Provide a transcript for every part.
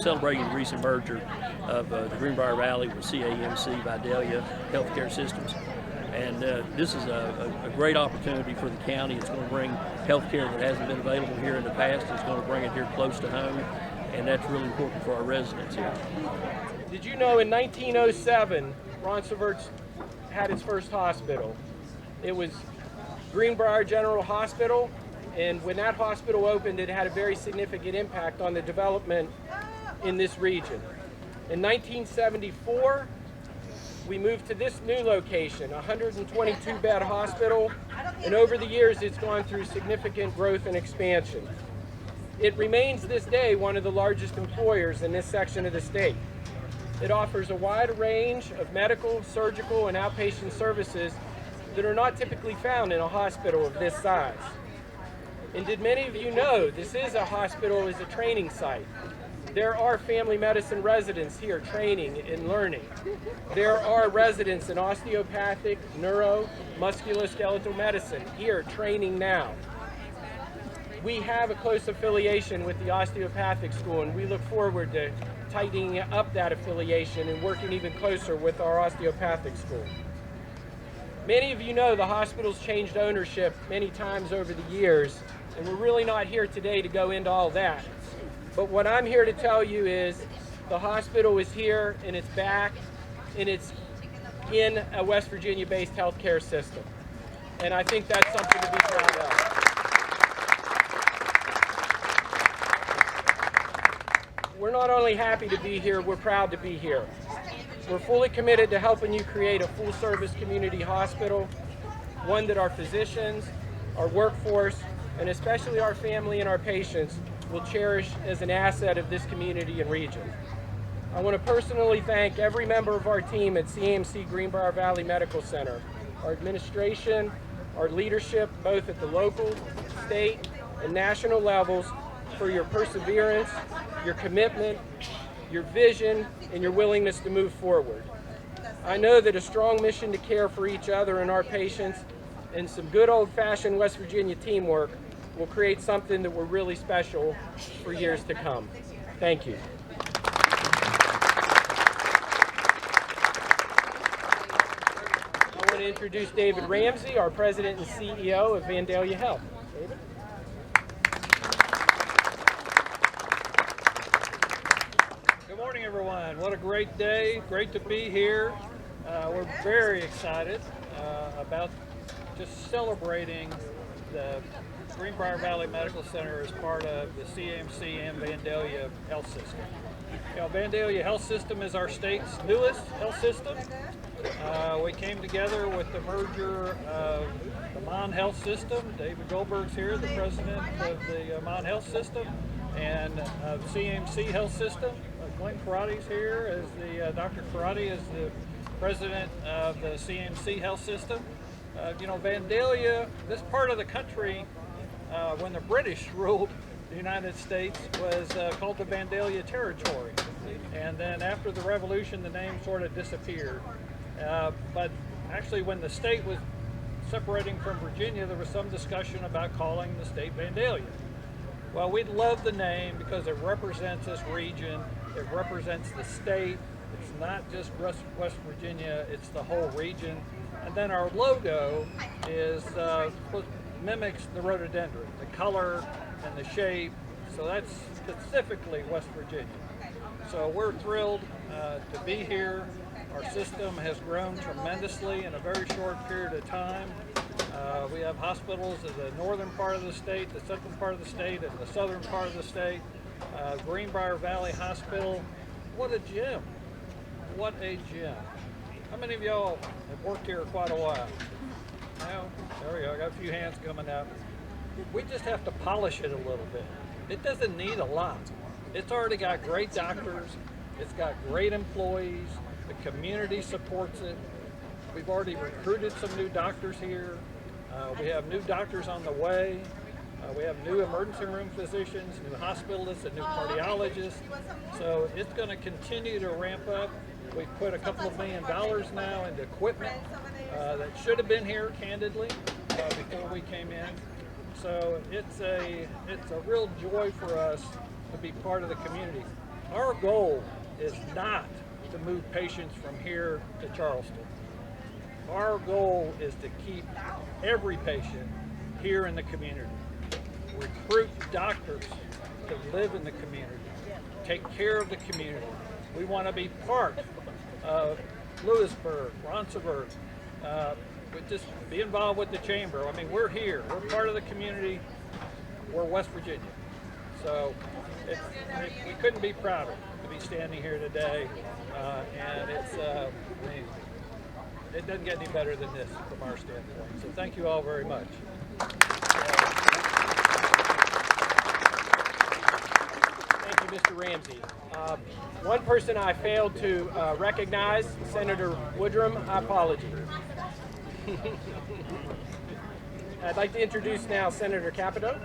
Celebrating the recent merger of the Greenbrier Valley with CAMC Vidalia Healthcare Systems. And this is a great opportunity for the county. It's going to bring healthcare that hasn't been available here in the past. It's going to bring it here close to home, and that's really important for our residents here. Did you know in 1907, Ronceverte had its first hospital? It was Greenbrier General Hospital, and when that hospital opened, it had a very significant impact on the development in this region. In 1974, we moved to this new location, a 122-bed hospital, and over the years it's gone through significant growth and expansion. It remains this day one of the largest employers in this section of the state. It offers a wide range of medical, surgical, and outpatient services that are not typically found in a hospital of this size. And did many of you know this is a hospital as a training site? There are family medicine residents here training and learning. There are residents in osteopathic, neuro, musculoskeletal medicine here training now. We have a close affiliation with the osteopathic school, and we look forward to tightening up that affiliation and working even closer with our osteopathic school. Many of you know the hospital's changed ownership many times over the years, and we're really not here today to go into all that. But what I'm here to tell you is the hospital is here and it's back and it's in a West Virginia-based healthcare system. And I think that's something to be proud of. We're not only happy to be here, we're proud to be here. We're fully committed to helping you create a full-service community hospital, one that our physicians, our workforce, and especially our family and our patients will cherish as an asset of this community and region. I want to personally thank every member of our team at CAMC Greenbrier Valley Medical Center, our administration, our leadership, both at the local, state, and national levels, for your perseverance, your commitment, your vision, and your willingness to move forward. I know that a strong mission to care for each other and our patients and some good old-fashioned West Virginia teamwork will create something that will really special for years to come. Thank you. I want to introduce David Ramsey, our President and CEO of Vandalia Health. David? Good morning, everyone. What a great day. Great to be here. We're very excited about just celebrating the Greenbrier Valley Medical Center as part of the CAMC and Vandalia Health System. You know, Vandalia Health System is our state's newest health system. We came together with the merger of the Mon Health System. David Goldberg's here, the president of the Mon Health System, and CAMC Health System. Glenn Karate's here as the Dr. Karate is the president of the CAMC Health System. You know, Vandalia, this part of the country, when the British ruled the United States, was called the Vandalia Territory. And then after the Revolution, the name sort of disappeared. But actually, when the state was separating from Virginia, there was some discussion about calling the state Vandalia. Well, we love the name because it represents this region. It represents the state. It's not just West Virginia, it's the whole region. And then our logo is mimics the rhododendron, the color and the shape. So that's specifically West Virginia. So we're thrilled to be here. Our system has grown tremendously in a very short period of time. We have hospitals in the northern part of the state, the central part of the state, and the southern part of the state. Greenbrier Valley Hospital, what a gem. What a gem. How many of y'all have worked here quite a while? Well, there we go. I got a few hands coming up. We just have to polish it a little bit. It doesn't need a lot. It's already got great doctors. It's got great employees. The community supports it. We've already recruited some new doctors here. We have new doctors on the way. We have new emergency room physicians, new hospitalists, and new cardiologists. So it's going to continue to ramp up. We've put a couple of $1 million now into equipment that should have been here, candidly, before we came in. So it's a real joy for us to be part of the community. our goal is not to move patients from here to Charleston. Our goal is to keep every patient here in the community. Recruit doctors to live in the community, take care of the community. We want to be part of Lewisburg, Ronceverte, just be involved with the chamber. I mean, we're here. We're part of the community. We're West Virginia. So we couldn't be prouder to be standing here today. And it doesn't get any better than this from our standpoint. So thank you all very much. Thank you, Mr. Ramsey. One person I failed to recognize, Senator Woodrum. I apologize. I'd like to introduce now Senator Capito.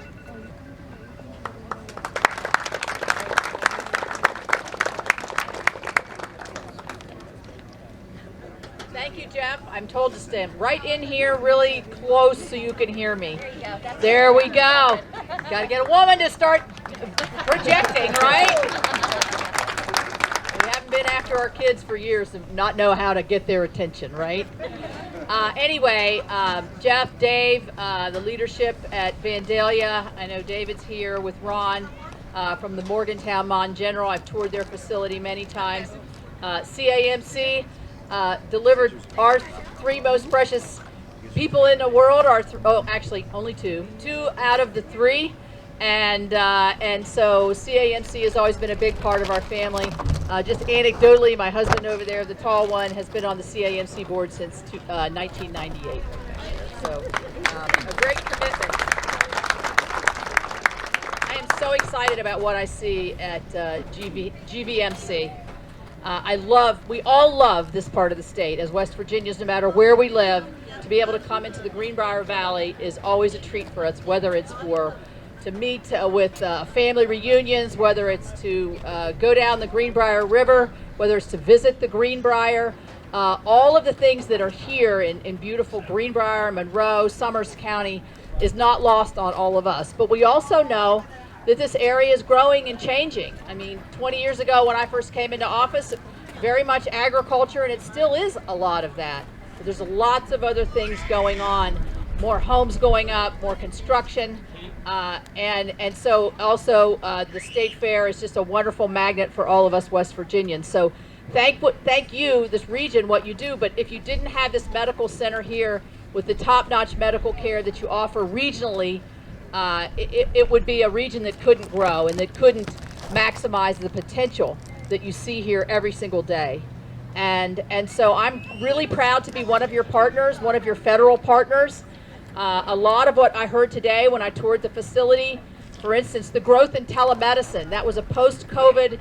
Thank you, Jeff. I'm told to stand right in here really close so you can hear me. There we go. Got to get a woman to start projecting, right? We haven't been after our kids for years and not know how to get their attention, right? Anyway, Jeff, Dave, the leadership at Vandalia. I know David's here with Ron from the Morgantown Mon General. I've toured their facility many times. CAMC delivered our three most precious people in the world. Actually, only two out of the three. And so CAMC has always been a big part of our family. Just anecdotally, my husband over there, the tall one, has been on the CAMC board since 1998. So a great commitment. I am so excited about what I see at GVMC. We all love this part of the state as West Virginians, no matter where we live. To be able to come into the Greenbrier Valley is always a treat for us, whether it's to meet with family reunions, whether it's to go down the Greenbrier River, whether it's to visit the Greenbrier. All of the things that are here in beautiful Greenbrier, Monroe, Summers County is not lost on all of us. But we also know that this area is growing and changing. I mean, 20 years ago when I first came into office, very much agriculture, and it still is a lot of that. But there's lots of other things going on, more homes going up, more construction, and so also the State Fair is just a wonderful magnet for all of us West Virginians. So thank you, this region, what you do, but if you didn't have this medical center here with the top-notch medical care that you offer regionally, it would be a region that couldn't grow and that couldn't maximize the potential that you see here every single day. And so I'm really proud to be one of your partners, one of your federal partners. A lot of what I heard today when I toured the facility, for instance, the growth in telemedicine, that was a post-COVID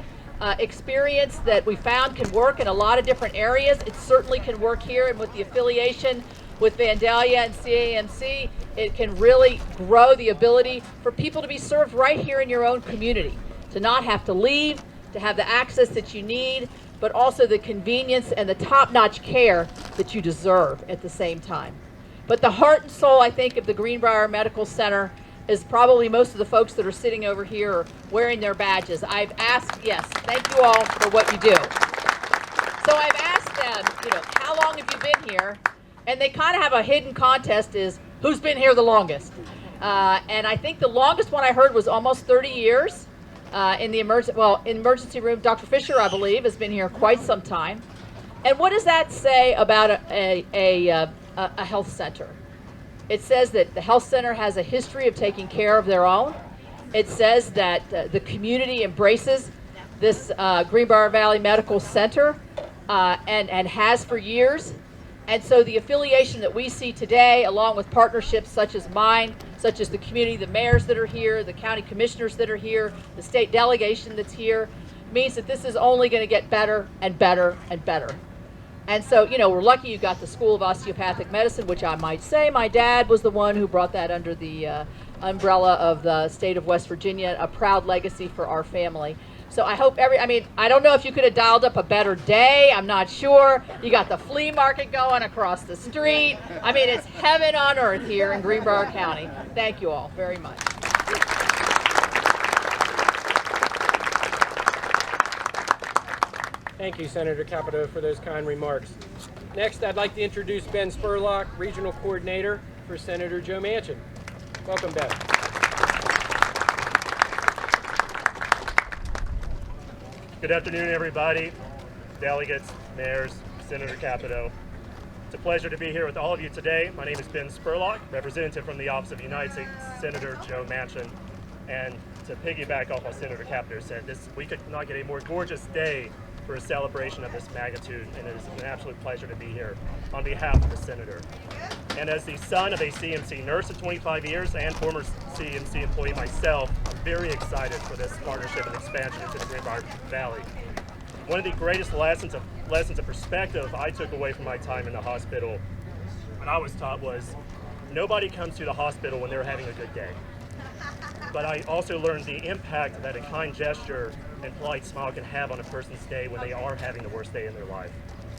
experience that we found can work in a lot of different areas. It certainly can work here, and with the affiliation with Vandalia and CAMC, it can really grow the ability for people to be served right here in your own community, to not have to leave, to have the access that you need, but also the convenience and the top-notch care that you deserve at the same time. But the heart and soul, I think, of the Greenbrier Medical Center is probably most of the folks that are sitting over here are wearing their badges. I've asked, yes, thank you all for what you do. So I've asked them, how long have you been here? And they kind of have a hidden contest is who's been here the longest. And I think the longest one I heard was almost 30 years in the emergency room. Dr. Fisher, I believe, has been here quite some time. And what does that say about a health center? It says that the health center has a history of taking care of their own. It says that the community embraces this Greenbrier Valley Medical Center and has for years. And so the affiliation that we see today, along with partnerships such as mine, such as the community, the mayors that are here, the county commissioners that are here, the state delegation that's here, means that this is only going to get better and better and better. And so, we're lucky you got the School of Osteopathic Medicine, which I might say my dad was the one who brought that under the umbrella of the state of West Virginia, a proud legacy for our family. So I hope I don't know if you could have dialed up a better day. I'm not sure. You got the flea market going across the street. I mean, it's heaven on earth here in Greenbrier County. Thank you all very much. Thank you, Senator Capito, for those kind remarks. Next, I'd like to introduce Ben Spurlock, Regional Coordinator for Senator Joe Manchin. Welcome, Ben. Good afternoon, everybody, delegates, mayors, Senator Capito. It's a pleasure to be here with all of you today. My name is Ben Spurlock, representative from the Office of United States Senator Joe Manchin. And to piggyback off what Senator Capito said, we could not get a more gorgeous day for a celebration of this magnitude, and it is an absolute pleasure to be here on behalf of the Senator. And as the son of a CMC nurse of 25 years and former CMC employee myself, I'm very excited for this partnership and expansion into the Greenbrier Valley. One of the greatest lessons of perspective I took away from my time in the hospital when I was taught was nobody comes to the hospital when they're having a good day. But I also learned the impact that a kind gesture and polite smile can have on a person's day when they are having the worst day in their life.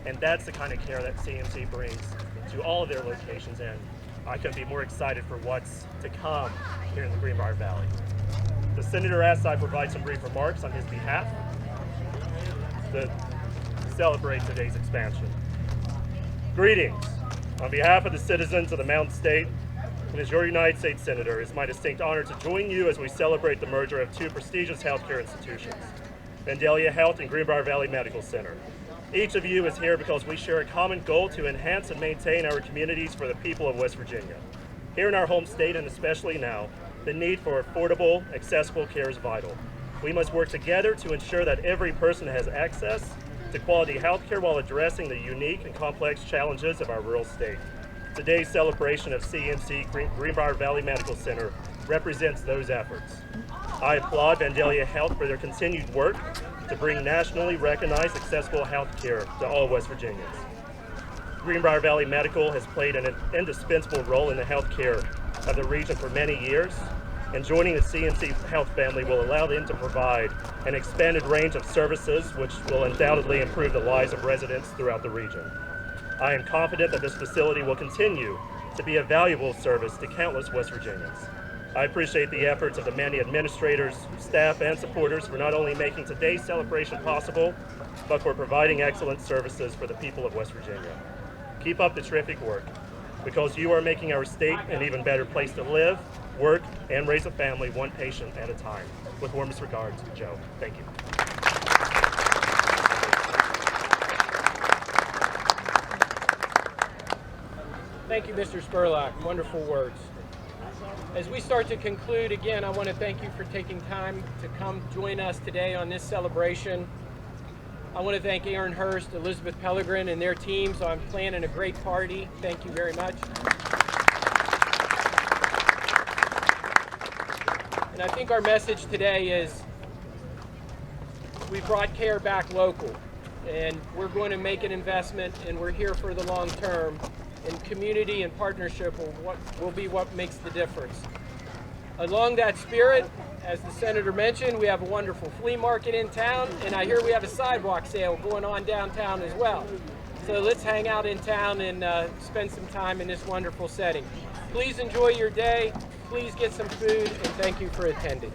And that's the kind of care that CMC brings to all of their locations, and I couldn't be more excited for what's to come here in the Greenbrier Valley. The Senator asked I provide some brief remarks on his behalf to celebrate today's expansion. Greetings. On behalf of the citizens of the Mountain State, and as your United States Senator, it's my distinct honor to join you as we celebrate the merger of two prestigious healthcare institutions, Vandalia Health and Greenbrier Valley Medical Center. Each of you is here because we share a common goal to enhance and maintain our communities for the people of West Virginia. Here in our home state, and especially now, the need for affordable, accessible care is vital. We must work together to ensure that every person has access to quality health care while addressing the unique and complex challenges of our rural state. Today's celebration of CMC Greenbrier Valley Medical Center represents those efforts. I applaud Vandalia Health for their continued work to bring nationally recognized accessible health care to all West Virginians. Greenbrier Valley Medical has played an indispensable role in the health care of the region for many years, and joining the CMC Health family will allow them to provide an expanded range of services which will undoubtedly improve the lives of residents throughout the region. I am confident that this facility will continue to be a valuable service to countless West Virginians. I appreciate the efforts of the many administrators, staff, and supporters for not only making today's celebration possible, but for providing excellent services for the people of West Virginia. Keep up the terrific work, because you are making our state an even better place to live, work, and raise a family one patient at a time. With warmest regards, Joe. Thank you. Thank you, Mr. Spurlock. Wonderful words. As we start to conclude, again, I want to thank you for taking time to come join us today on this celebration. I want to thank Aaron Hurst, Elizabeth Pellegrin, and their teams on planning a great party. Thank you very much. And I think our message today is we brought care back local, and we're going to make an investment, and we're here for the long term. And community and partnership will be what makes the difference. Along that spirit, as the Senator mentioned, we have a wonderful flea market in town, and I hear we have a sidewalk sale going on downtown as well. So let's hang out in town and spend some time in this wonderful setting. Please enjoy your day, please get some food, and thank you for attending.